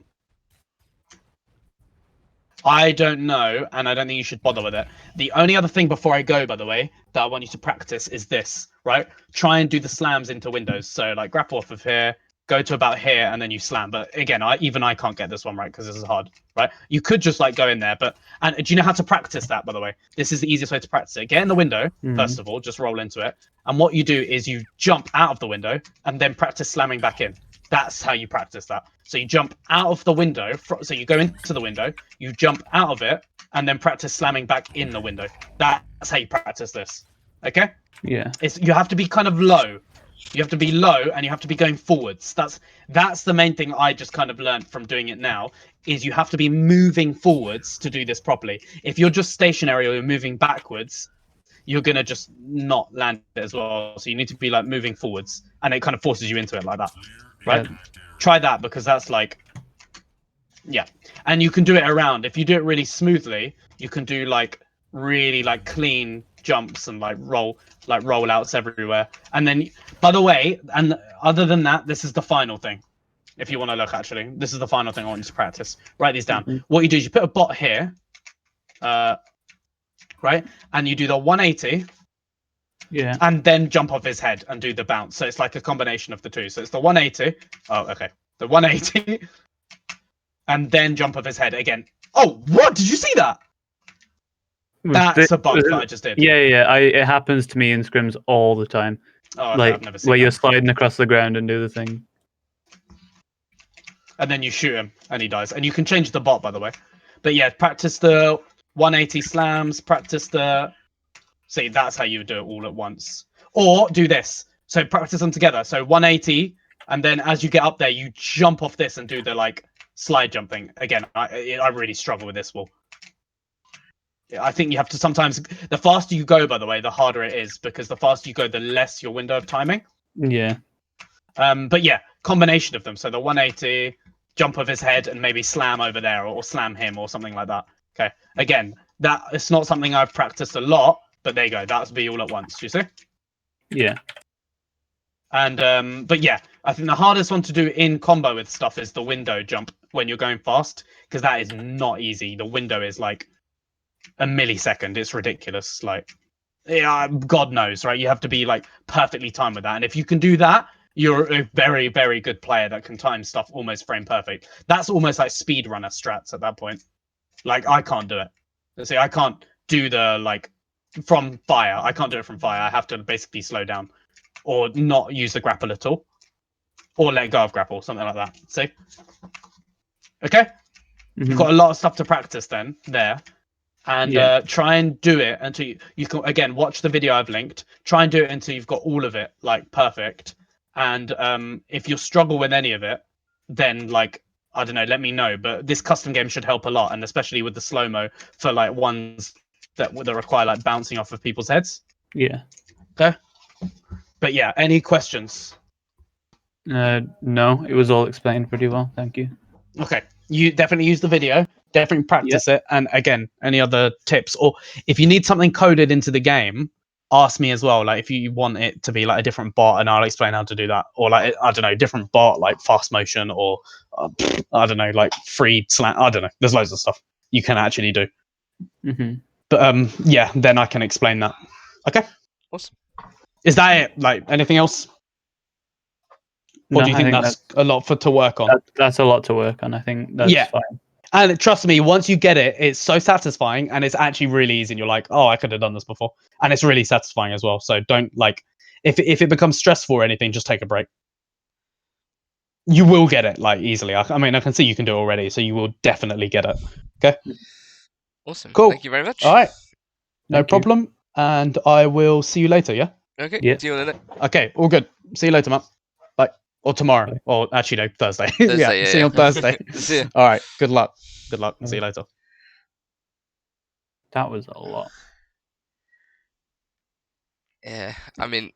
I don't know, and I don't think you should bother with it. The only other thing before I go, by the way, that I want you to practice is this, right? Try and do the slams into windows. So, like, grapple off of here, go to about here, and then you slam. But again, even I can't get this one right because this is hard, right? You could just, like, go in there. And do you know how to practice that, by the way? This is the easiest way to practice it. Get in the window, first of all, just roll into it. And what you do is you jump out of the window and then practice slamming back in. That's how you practice that. So you jump out of the window. So you go into the window, you jump out of it, and then practice slamming back in the window. That's how you practice this. Okay? Yeah. You have to be kind of low. You have to be low, and you have to be going forwards. That's the main thing I just kind of learned from doing it now. Is you have to be moving forwards to do this properly. If you're just stationary or you're moving backwards, you're gonna just not land it as well. So you need to be like moving forwards, and it kind of forces you into it like that, right? Yeah. Try that, because that's like, yeah, and you can do it around. If you do it really smoothly, you can do like really like clean jumps and like rollouts everywhere. And then, by the way, and other than that, this is the final thing. If you want to look, actually, this is the final thing I want you to practice. Write these down. Mhm. What you do is you put a bot here, right, and you do the 180. Yeah. And then jump off his head and do the bounce. So it's like a combination of the two. So it's the 180. Oh, okay. The 180. And then jump off his head again. Oh, what? Did you see that? That's a bug that I just did. Yeah. It happens to me in scrims all the time. Oh, okay, Like I've never seen where that. you're sliding across the ground and do the thing. And then you shoot him and he dies. And you can change the bot, by the way. But yeah, practice the 180 slams. Practice the... See, that's how you do it all at once. Or do this. So practice them together. So 180, and then as you get up there, you jump off this and do the like slide jumping. Again, I really struggle with this wall. I think you have to sometimes... The faster you go, by the way, the harder it is, because the faster you go, the less your window of timing. Yeah. But yeah, combination of them. So the 180, jump of his head, and maybe slam over there, or slam him, or something like that. Okay. Again, that it's not something I've practiced a lot, but there you go. That's be all at once. You see? Yeah. And but yeah, I think the hardest one to do in combo with stuff is the window jump when you're going fast, because that is not easy. The window is like a millisecond. It's ridiculous. Like, yeah, God knows, right? You have to be like perfectly timed with that, and if you can do that, you're a very, very good player that can time stuff almost frame perfect. That's almost like speedrunner strats at that point. Like, I can't do it. See, I can't do the like from fire. I can't do it from fire. I have to basically slow down, or not use the grapple at all, or let go of grapple, something like that. See? Okay? You've got a lot of stuff to practice then there. And try and do it until you can, again, watch the video I've linked. Try and do it until you've got all of it like perfect. And if you struggle with any of it, then like, I don't know, let me know. But this custom game should help a lot, and especially with the slow-mo for like ones that require like bouncing off of people's heads. Yeah. Okay. But yeah, any questions? No, it was all explained pretty well. Thank you. Okay, you definitely use the video. Definitely practice it. And again, any other tips, or if you need something coded into the game, ask me as well. Like if you want it to be like a different bot, and I'll explain how to do that. Or like, I don't know, different bot like fast motion, or I don't know, like free slant. I don't know. There's loads of stuff you can actually do. But yeah, then I can explain that. Okay. Awesome. Is that it? Like anything else? Or do you think that's a lot to work on? That's a lot to work on. I think that's fine. And trust me, once you get it, it's so satisfying, and it's actually really easy. And you're like, oh, I could have done this before. And it's really satisfying as well. So don't like, if it becomes stressful or anything, just take a break. You will get it like easily. I mean, I can see you can do it already, so you will definitely get it. Okay. Awesome. Cool. Thank you very much. All right. No Thank you. problem. And I will see you later. Yeah. Okay. Yeah. See you in a minute. Okay. All good. See you later, Matt. Bye. Or tomorrow. Or actually, no, Thursday. Thursday, See you on Thursday. See ya. All right. Good luck. Good luck. See you later. That was a lot. Yeah. I mean,